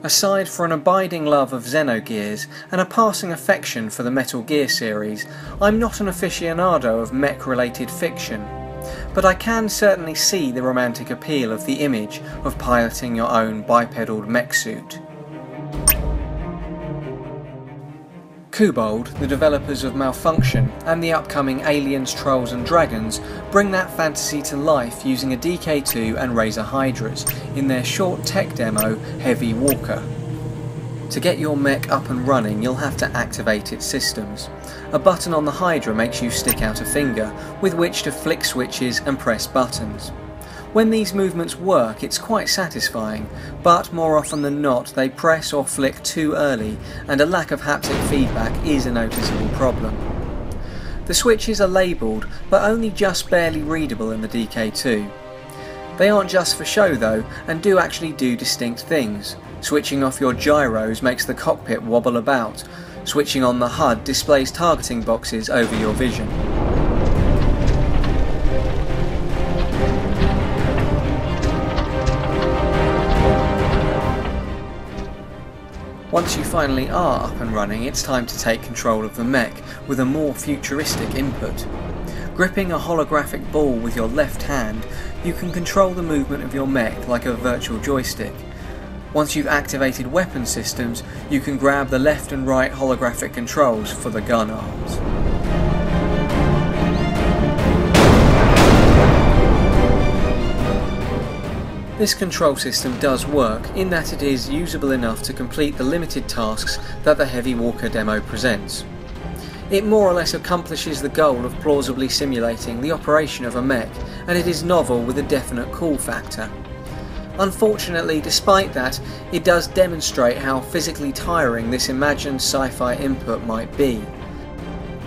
Aside for an abiding love of Xenogears and a passing affection for the Metal Gear series, I'm not an aficionado of mech-related fiction, but I can certainly see the romantic appeal of the image of piloting your own bipedalled mech suit. Kubold, the developers of Malfunction and the upcoming Aliens, Trolls and Dragons, bring that fantasy to life using a DK2 and Razer Hydras in their short tech demo Heavy Walker. To get your mech up and running, you'll have to activate its systems. A button on the Hydra makes you stick out a finger with which to flick switches and press buttons. When these movements work, it's quite satisfying, but more often than not they press or flick too early, and a lack of haptic feedback is a noticeable problem. The switches are labelled, but only just barely readable in the DK2. They aren't just for show though, and do actually do distinct things. Switching off your gyros makes the cockpit wobble about. Switching on the HUD displays targeting boxes over your vision. Once you finally are up and running, it's time to take control of the mech with a more futuristic input. Gripping a holographic ball with your left hand, you can control the movement of your mech like a virtual joystick. Once you've activated weapon systems, you can grab the left and right holographic controls for the gun arms. This control system does work in that it is usable enough to complete the limited tasks that the Heavy Walker demo presents. It more or less accomplishes the goal of plausibly simulating the operation of a mech, and it is novel with a definite cool factor. Unfortunately, despite that, it does demonstrate how physically tiring this imagined sci-fi input might be.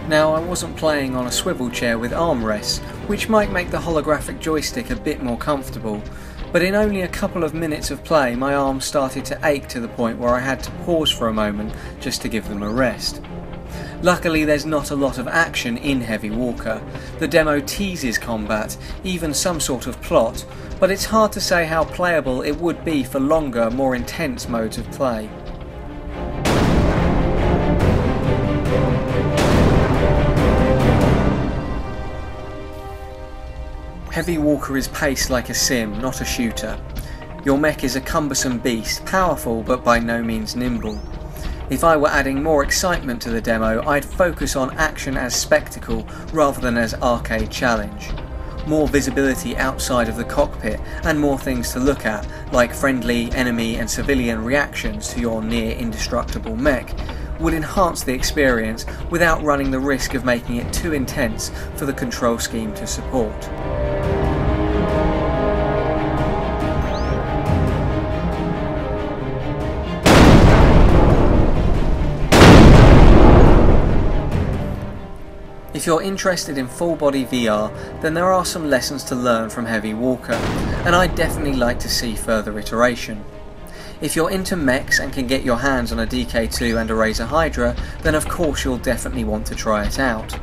Now, I wasn't playing on a swivel chair with armrests, which might make the holographic joystick a bit more comfortable, but in only a couple of minutes of play my arms started to ache to the point where I had to pause for a moment just to give them a rest. Luckily there's not a lot of action in Heavy Walker. The demo teases combat, even some sort of plot, but it's hard to say how playable it would be for longer, more intense modes of play. Heavy Walker is paced like a sim, not a shooter. Your mech is a cumbersome beast, powerful but by no means nimble. If I were adding more excitement to the demo, I'd focus on action as spectacle rather than as arcade challenge. More visibility outside of the cockpit and more things to look at, like friendly, enemy and civilian reactions to your near indestructible mech, would enhance the experience without running the risk of making it too intense for the control scheme to support. If you're interested in full body VR, then there are some lessons to learn from Heavy Walker, and I'd definitely like to see further iteration. If you're into mechs and can get your hands on a DK2 and a Razer Hydra, then of course you'll definitely want to try it out.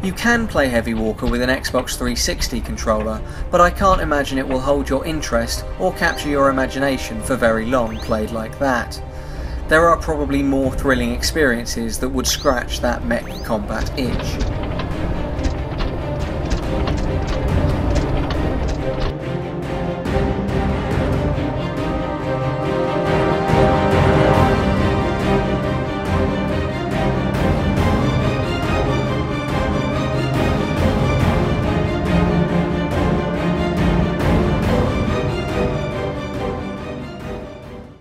You can play Heavy Walker with an Xbox 360 controller, but I can't imagine it will hold your interest or capture your imagination for very long played like that. There are probably more thrilling experiences that would scratch that mech combat itch.